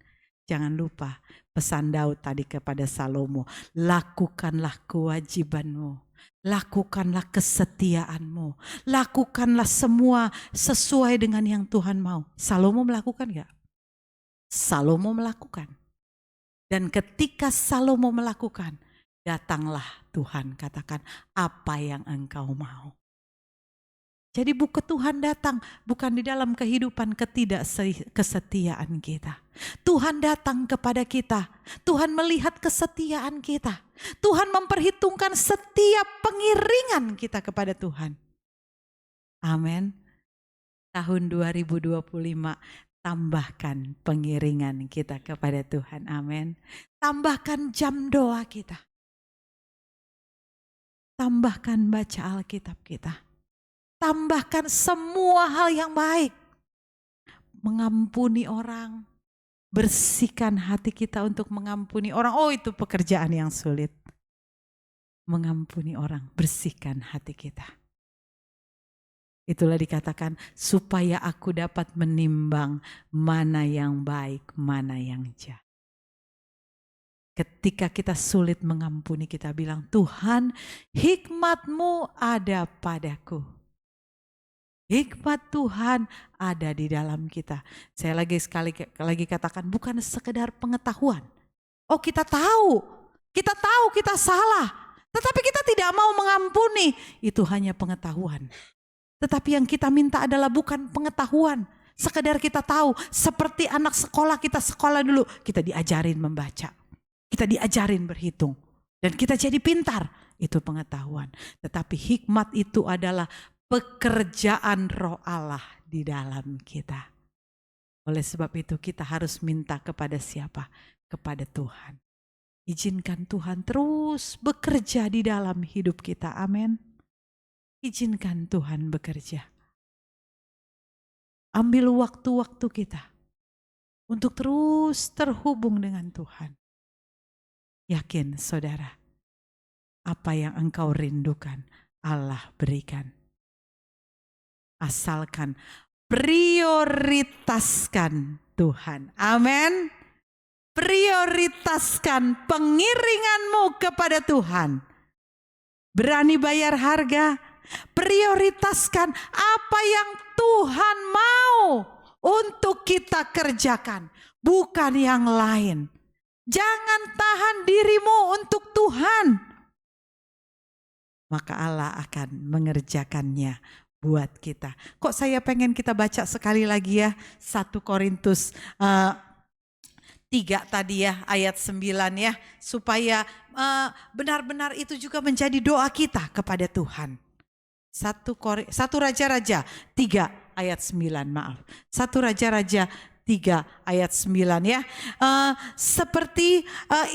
[SPEAKER 1] Jangan lupa pesan Daud tadi kepada Salomo. Lakukanlah kewajiban-Mu. Lakukanlah kesetiaan-Mu. Lakukanlah semua sesuai dengan yang Tuhan mau. Salomo melakukan gak? Salomo melakukan. Dan ketika Salomo melakukan, datanglah Tuhan, katakan apa yang engkau mau. Jadi buku Tuhan datang bukan di dalam kehidupan ketidakkesetiaan kita. Tuhan datang kepada kita. Tuhan melihat kesetiaan kita. Tuhan memperhitungkan setiap pengiringan kita kepada Tuhan. Amin. Tahun 2025 tambahkan pengiringan kita kepada Tuhan. Amin. Tambahkan jam doa kita. Tambahkan baca Alkitab kita. Tambahkan semua hal yang baik. Mengampuni orang. Bersihkan hati kita untuk mengampuni orang. Oh, itu pekerjaan yang sulit. Mengampuni orang. Bersihkan hati kita. Itulah dikatakan supaya aku dapat menimbang mana yang baik, mana yang jahat. Ketika kita sulit mengampuni, kita bilang, Tuhan, hikmat-Mu ada padaku. Hikmat Tuhan ada di dalam kita. Saya sekali lagi katakan, bukan sekedar pengetahuan. Oh, kita tahu kita salah. Tetapi kita tidak mau mengampuni. Itu hanya pengetahuan. Tetapi yang kita minta adalah bukan pengetahuan. Sekedar kita tahu, seperti anak sekolah, kita sekolah dulu. Kita diajarin membaca. Kita diajarin berhitung. Dan kita jadi pintar. Itu pengetahuan. Tetapi hikmat itu adalah pekerjaan Roh Allah di dalam kita. Oleh sebab itu kita harus minta kepada siapa? Kepada Tuhan. Izinkan Tuhan terus bekerja di dalam hidup kita. Amin. Izinkan Tuhan bekerja. Ambil waktu-waktu kita untuk terus terhubung dengan Tuhan. Yakin saudara, apa yang engkau rindukan Allah berikan. Asalkan prioritaskan Tuhan. Amin. Prioritaskan pengiringanmu kepada Tuhan. Berani bayar harga. Prioritaskan apa yang Tuhan mau untuk kita kerjakan. Bukan yang lain. Jangan tahan dirimu untuk Tuhan. Maka Allah akan mengerjakannya buat kita. Kok saya pengen kita baca sekali lagi ya 1 Korintus 3 tadi ya ayat 9 ya. Supaya benar-benar itu juga menjadi doa kita kepada Tuhan. 1 Raja-Raja 3 ayat 9 maaf. 1 Raja-Raja 3 ayat 9 ya. Seperti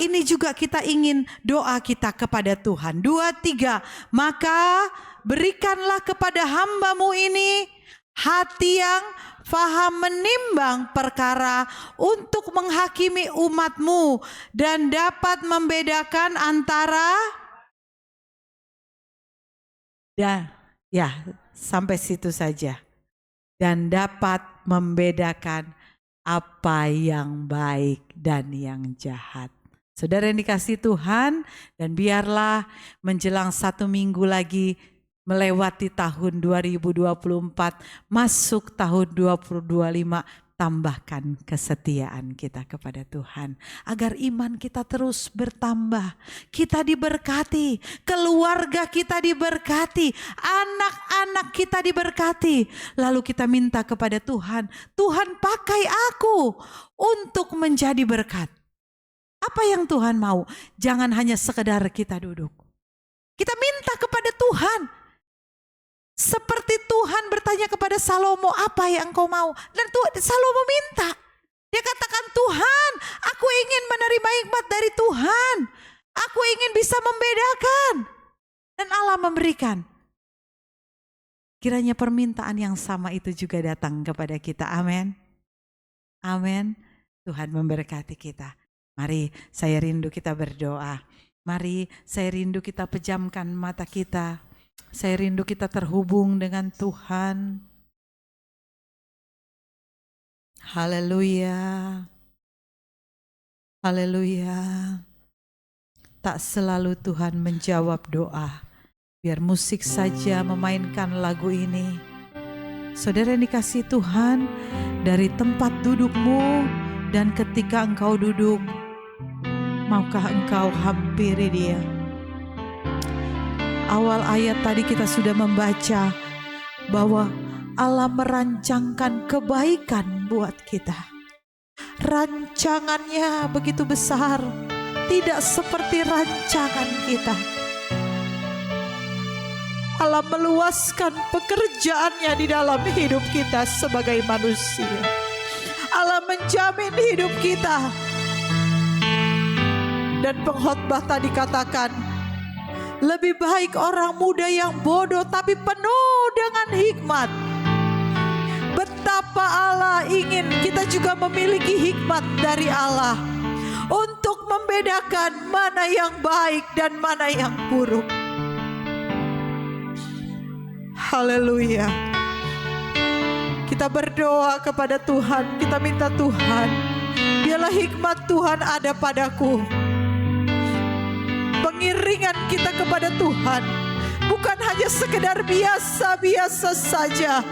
[SPEAKER 1] ini juga kita ingin doa kita kepada Tuhan. 2, 3. Maka berikanlah kepada hamba-Mu ini hati yang faham menimbang perkara untuk menghakimi umat-Mu dan dapat membedakan antara sampai situ saja. Dan dapat membedakan apa yang baik dan yang jahat. Saudara yang dikasihi Tuhan, dan biarlah menjelang 1 minggu lagi melewati tahun 2024, masuk tahun 2025, tambahkan kesetiaan kita kepada Tuhan. Agar iman kita terus bertambah. Kita diberkati, keluarga kita diberkati, anak-anak kita diberkati. Lalu kita minta kepada Tuhan, Tuhan pakai aku untuk menjadi berkat. Apa yang Tuhan mau? Jangan hanya sekedar kita duduk. Kita minta kepada Tuhan. Seperti Tuhan bertanya kepada Salomo, apa yang engkau mau? Dan Salomo minta. Dia katakan, Tuhan, aku ingin menerima hikmat dari Tuhan. Aku ingin bisa membedakan. Dan Allah memberikan. Kiranya permintaan yang sama itu juga datang kepada kita. Amin. Amin. Tuhan memberkati kita. Mari saya rindu kita berdoa. Mari saya rindu kita pejamkan mata kita. Saya rindu kita terhubung dengan Tuhan. Haleluya. Haleluya. Tak selalu Tuhan menjawab doa. Biar musik saja memainkan lagu ini. Saudara yang dikasihi Tuhan, dari tempat dudukmu dan ketika engkau duduk, maukah engkau hampiri Dia? Awal ayat tadi kita sudah membaca bahwa Allah merancangkan kebaikan buat kita. Rancangannya begitu besar, tidak seperti rancangan kita. Allah meluaskan pekerjaannya di dalam hidup kita sebagai manusia. Allah menjamin hidup kita. Dan pengkhotbah tadi katakan, lebih baik orang muda yang bodoh tapi penuh dengan hikmat. Betapa Allah ingin kita juga memiliki hikmat dari Allah untuk membedakan mana yang baik dan mana yang buruk. Haleluya. Kita berdoa kepada Tuhan, kita minta Tuhan, biarlah hikmat Tuhan ada padaku. Pengiringan kita kepada Tuhan bukan hanya sekedar biasa-biasa saja,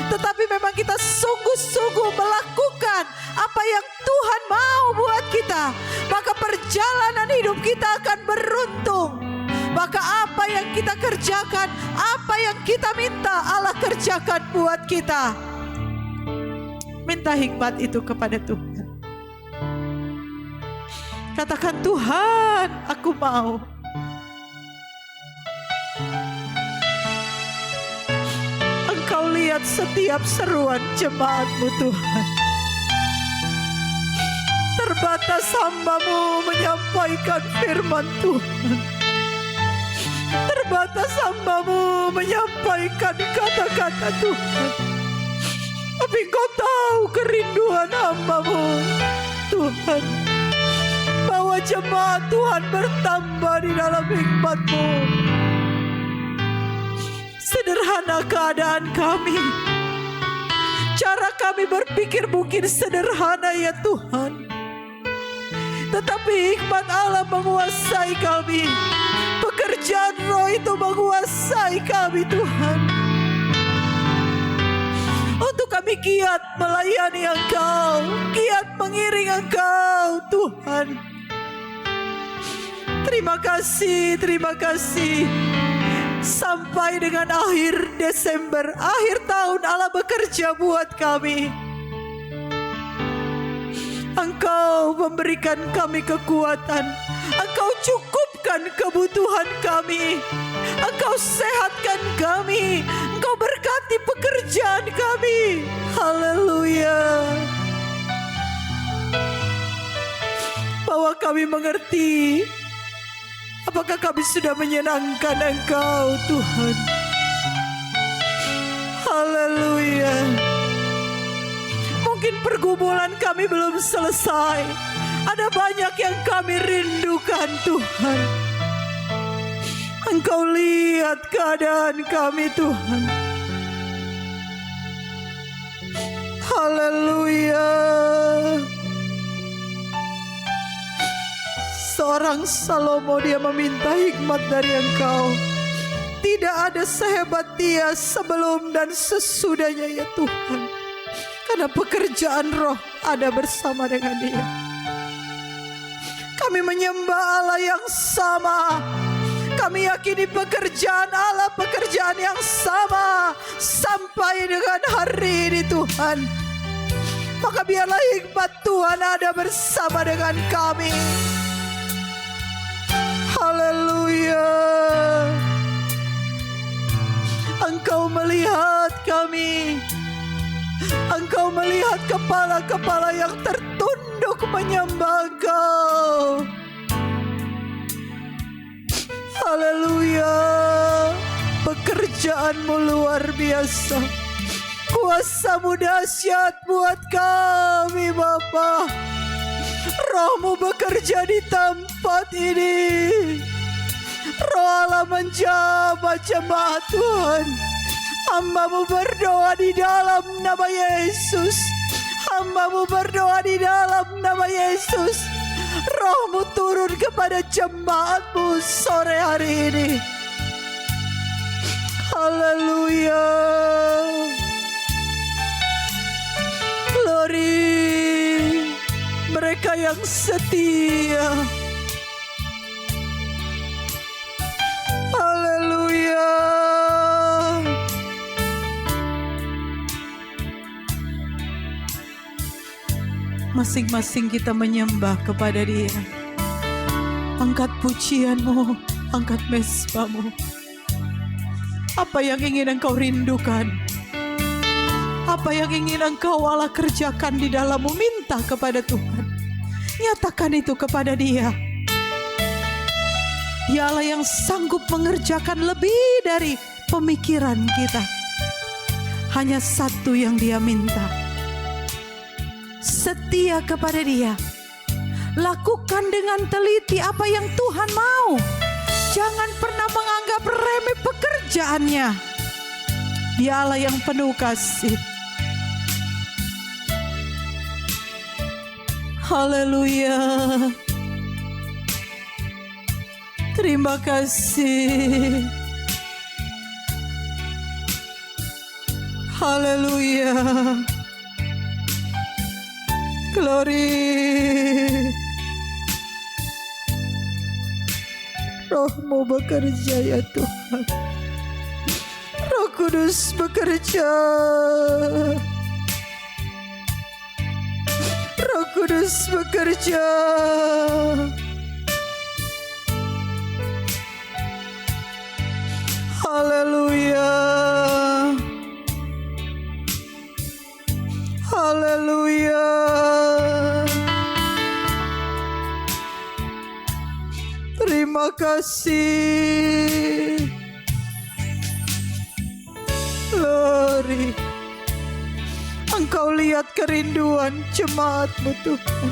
[SPEAKER 1] tetapi memang kita sungguh-sungguh melakukan apa yang Tuhan mau buat kita. Maka perjalanan hidup kita akan beruntung. Maka apa yang kita kerjakan, apa yang kita minta, Allah kerjakan buat kita. Minta hikmat itu kepada Tuhan. Katakan, Tuhan, aku mau. Engkau lihat setiap seruan jemaat-Mu Tuhan. Terbatas hamba-Mu menyampaikan firman Tuhan. Terbatas hamba-Mu menyampaikan kata-kata Tuhan. Tapi Engkau tahu kerinduan hamba-Mu Tuhan. Bahwa jemaat Tuhan bertambah di dalam hikmat-Mu. Sederhana keadaan kami. Cara kami berpikir mungkin sederhana ya Tuhan. Tetapi hikmat Allah menguasai kami. Pekerjaan roh itu menguasai kami Tuhan. Untuk kami giat melayani Engkau, giat mengiring Engkau Tuhan. Terima kasih, terima kasih. Sampai dengan akhir Desember, akhir tahun Allah bekerja buat kami. Engkau memberikan kami kekuatan. Engkau cukupkan kebutuhan kami. Engkau sehatkan kami. Engkau berkati pekerjaan kami. Haleluya. Bahwa kami mengerti apakah kami sudah menyenangkan Engkau Tuhan. Haleluya. Mungkin pergumulan kami belum selesai. Ada banyak yang kami rindukan Tuhan. Engkau lihat keadaan kami Tuhan. Haleluya. Seorang Salomo, dia meminta hikmat dari Engkau. Tidak ada sehebat dia sebelum dan sesudahnya ya Tuhan. Karena pekerjaan roh ada bersama dengan dia. Kami menyembah Allah yang sama. Kami yakini pekerjaan Allah, pekerjaan yang sama sampai dengan hari ini Tuhan. Maka biarlah hikmat Tuhan ada bersama dengan kami. Haleluya. kepala-kepala yang tertunduk menyembah Engkau. Haleluya. Pekerjaanmu luar biasa. Kuasa-Mu dahsyat buat kami Bapa. Roh-Mu bekerja di tempat ini. Roh Allah menjamah jemaat Tuhan. Hamba-Mu berdoa di dalam nama Yesus. Hamba-Mu berdoa di dalam nama Yesus. Roh-Mu turun kepada jemaat-Mu sore hari ini. Haleluya. Glory. Mereka yang setia. Haleluya. Masing-masing kita menyembah kepada Dia. Angkat pujian-Mu, angkat mesbah-Mu. Apa yang ingin Engkau rindukan? Apa yang ingin Engkau Allah kerjakan di dalammu, minta kepada Tuhan. Nyatakan itu kepada Dia. Dia Allah yang sanggup mengerjakan lebih dari pemikiran kita. Hanya satu yang Dia minta. Setia kepada Dia. Lakukan dengan teliti apa yang Tuhan mau. Jangan pernah menganggap remeh pekerjaannya. Dia Allah yang penuh kasih. Haleluya. Terima kasih. Haleluya. Glory. Roh-Mu bekerja ya Tuhan. Roh Kudus bekerja. Roh Kudus bekerja. Haleluya. Haleluya. Terima kasih. Glory. Engkau lihat kerinduan jemaat-Mu Tuhan.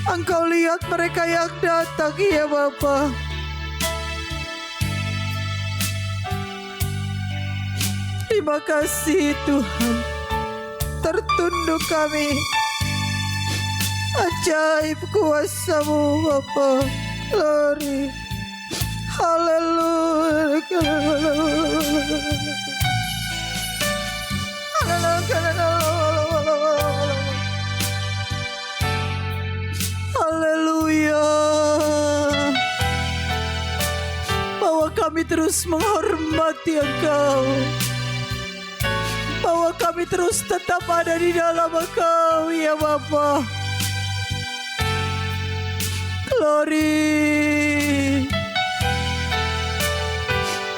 [SPEAKER 1] Engkau lihat mereka yang datang ya Bapa. Terima kasih Tuhan. Tertunduk kami. Ajaib kuasa-Mu Bapa. Glory. Haleluya. Haleluya. Bahwa kami terus menghormati Engkau. Bahwa kami terus tetap ada di dalam Engkau ya Bapa. Glory.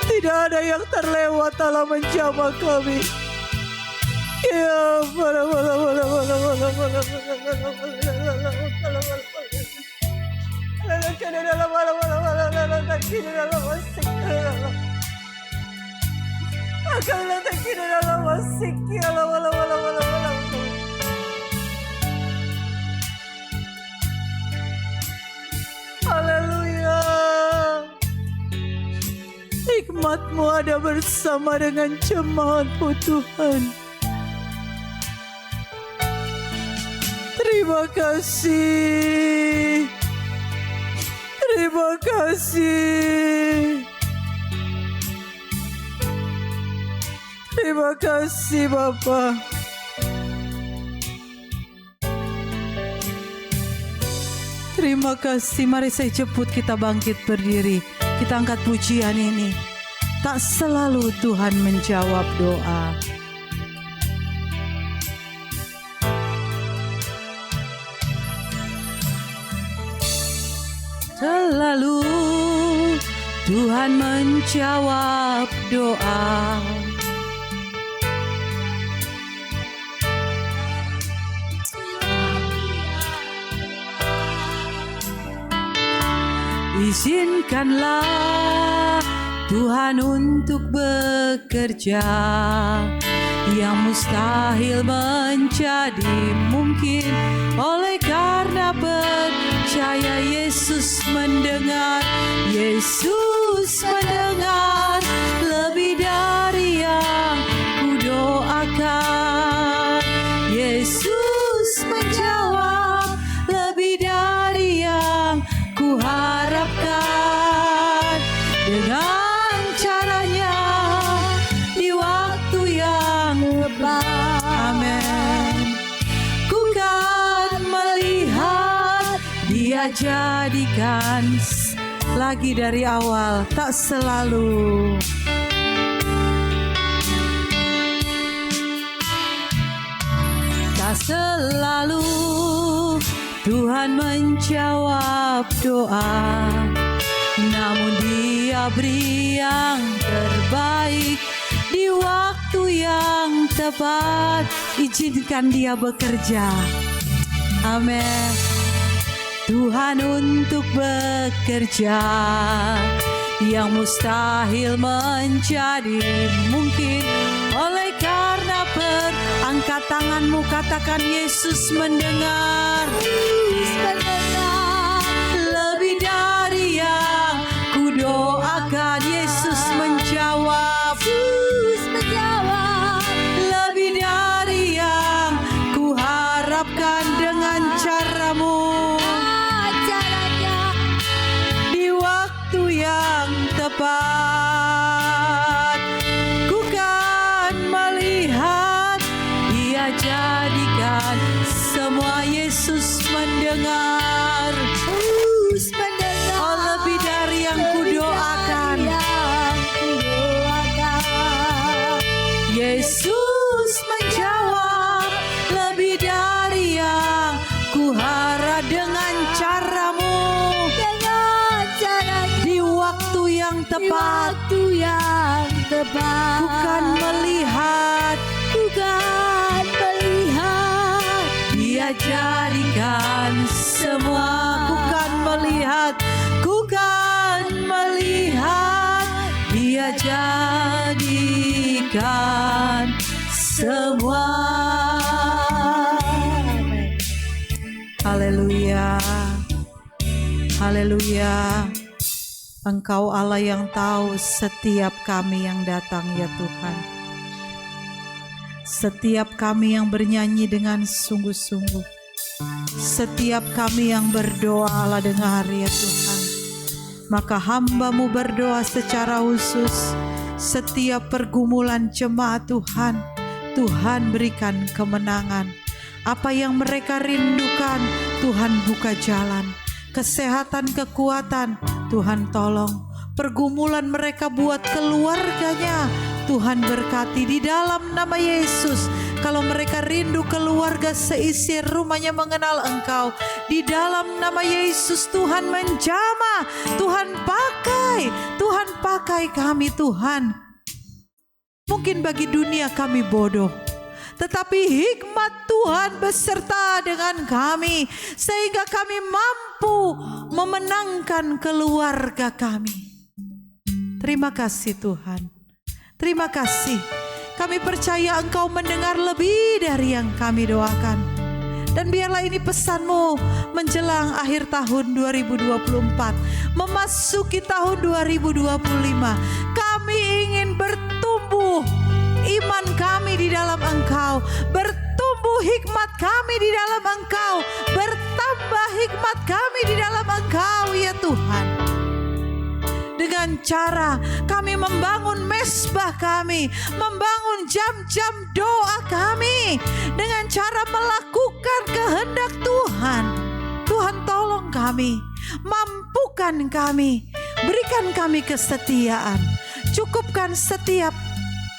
[SPEAKER 1] Tidak ada yang terlewat dalam menjamah kami. Ya Haleluya. Hikmat-Mu ada bersama dengan jemaat-Mu Tuhan. Terima kasih. Terima kasih. Terima kasih Bapa. Terima kasih. Mari saya jemput kita bangkit berdiri. Kita angkat pujian ini. Tak selalu Tuhan menjawab doa. Selalu Tuhan menjawab doa. Izinkanlah Tuhan untuk bekerja, yang mustahil menjadi mungkin. Oleh karena percaya Yesus mendengar, Yesus mendengar lebih dari yang kudoakan. Yesus menjawab lebih dari yang kuharapkan. Dengan caranya di waktu yang tepat. Amin. Ku kan melihat Dia jadikan lagi dari awal, tak selalu. Tak selalu Tuhan menjawab doa, namun Dia beri yang terbaik di waktu yang tepat. Izinkan Dia bekerja. Amin. Tuhan untuk bekerja, yang mustahil menjadi mungkin. Oleh karena angkat tanganmu, katakan Yesus mendengar. Yesus mendengar lebih dari yang kudoakan. Yesus menjawab. Yesus menjawab lebih dari yang kuharapkan. Dengan caramu, caranya di waktu yang tepat. Ku kan melihat Dia jadikan semua. Yesus mendengar. Yesus mendengar. Oh, lebih dari yang kudoakan. Yesus menjawab lebih dari yang kuharap. Dengan caramu, dengan caranya di waktu yang tepat. Di waktu yang tepat. Bukan melihat, bukan melihat Dia jadikan semua. Bukan melihat, bukan melihat Dia jadikan semua. Haleluya, haleluya. Engkau Allah yang tahu setiap kami yang datang ya Tuhan. Setiap kami yang bernyanyi dengan sungguh-sungguh. Setiap kami yang berdoa Allah dengar ya Tuhan. Maka hamba-Mu berdoa secara khusus. Setiap pergumulan jemaat Tuhan, Tuhan berikan kemenangan. Apa yang mereka rindukan, Tuhan buka jalan. Kesehatan, kekuatan, Tuhan tolong. Pergumulan mereka buat keluarganya, Tuhan berkati di dalam nama Yesus. Kalau mereka rindu keluarga seisi rumahnya mengenal Engkau, di dalam nama Yesus Tuhan menjamah, Tuhan pakai kami Tuhan. Mungkin bagi dunia kami bodoh, tetapi hikmat Tuhan beserta dengan kami, sehingga kami mampu memenangkan keluarga kami. Terima kasih Tuhan. Terima kasih. Kami percaya Engkau mendengar lebih dari yang kami doakan. Dan biarlah ini pesan-Mu menjelang akhir tahun 2024, memasuki tahun 2025. Kami ingin bertumbuh iman kami di dalam Engkau, bertumbuh hikmat kami di dalam Engkau, bertambah hikmat kami di dalam Engkau ya Tuhan. Dengan cara kami membangun mesbah kami, membangun jam-jam doa kami, dengan cara melakukan kehendak Tuhan. Tuhan tolong kami, mampukan kami, berikan kami kesetiaan, cukupkan setiap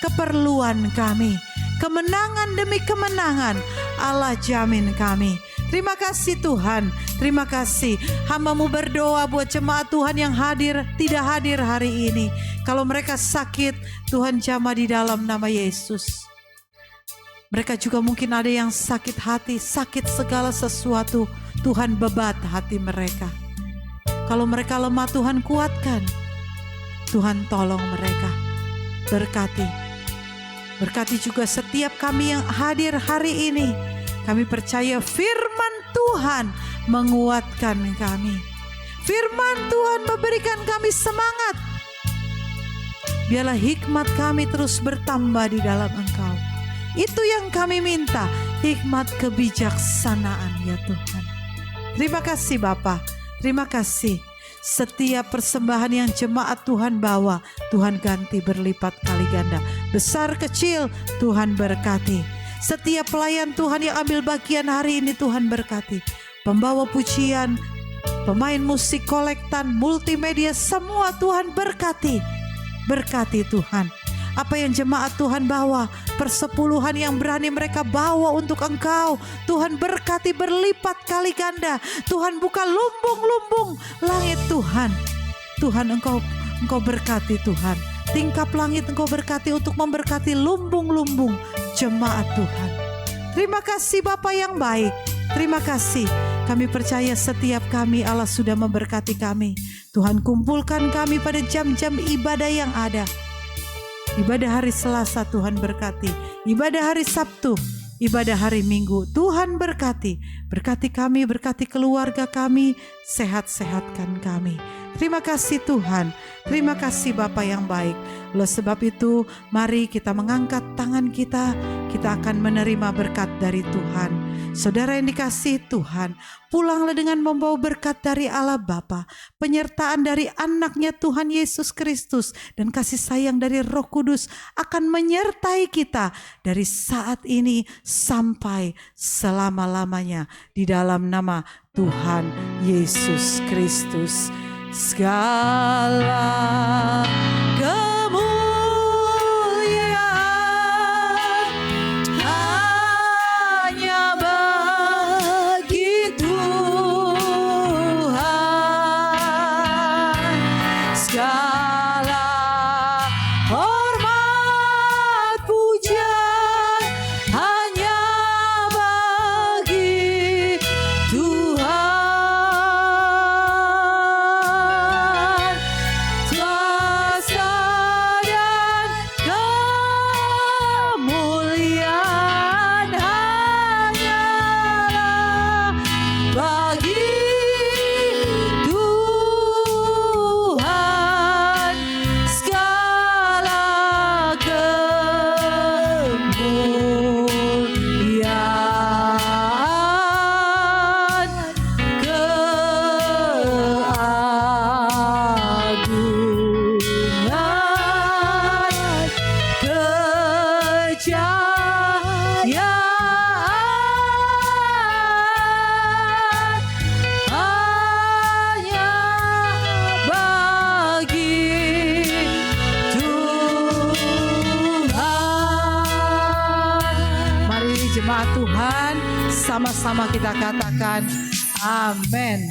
[SPEAKER 1] keperluan kami, kemenangan demi kemenangan Allah jamin kami. Terima kasih Tuhan, terima kasih. Hamba-Mu berdoa buat jemaat Tuhan yang hadir, tidak hadir hari ini. Kalau mereka sakit, Tuhan jamah di dalam nama Yesus. Mereka juga mungkin ada yang sakit hati, sakit segala sesuatu. Tuhan bebat hati mereka. Kalau mereka lemah, Tuhan kuatkan. Tuhan tolong mereka. Berkati. Berkati juga setiap kami yang hadir hari ini. Kami percaya firman Tuhan menguatkan kami. Firman Tuhan memberikan kami semangat. Biarlah hikmat kami terus bertambah di dalam Engkau. Itu yang kami minta, hikmat kebijaksanaan ya Tuhan. Terima kasih Bapa, terima kasih. Setiap persembahan yang jemaat Tuhan bawa, Tuhan ganti berlipat kali ganda. Besar kecil, Tuhan berkati. Setiap pelayan Tuhan yang ambil bagian hari ini, Tuhan berkati. Pembawa pujian, pemain musik, kolektan, multimedia, semua Tuhan berkati. Berkati Tuhan. Apa yang jemaat Tuhan bawa, persepuluhan yang berani mereka bawa untuk Engkau, Tuhan berkati berlipat kali ganda. Tuhan buka lumbung-lumbung langit Tuhan. Tuhan Engkau berkati Tuhan. Tingkap langit Engkau berkati untuk memberkati lumbung-lumbung jemaat Tuhan. Terima kasih Bapa yang baik. Terima kasih. Kami percaya setiap kami Allah sudah memberkati kami. Tuhan kumpulkan kami pada jam-jam ibadah yang ada. Ibadah hari Selasa Tuhan berkati. Ibadah hari Sabtu, ibadah hari Minggu Tuhan berkati. Berkati kami, berkati keluarga kami, sehat-sehatkan kami. Terima kasih Tuhan. Terima kasih Bapa yang baik. Oleh sebab itu mari kita mengangkat tangan kita. Kita akan menerima berkat dari Tuhan. Saudara yang dikasihi Tuhan, pulanglah dengan membawa berkat dari Allah Bapa, penyertaan dari anaknya Tuhan Yesus Kristus, dan kasih sayang dari Roh Kudus akan menyertai kita dari saat ini sampai selama-lamanya di dalam nama Tuhan Yesus Kristus. Segala kemuliaan hanya bagi Tuhan. Segala hormat pujian hanya bagi Tuhan. Jemaat Tuhan, sama-sama kita katakan amin.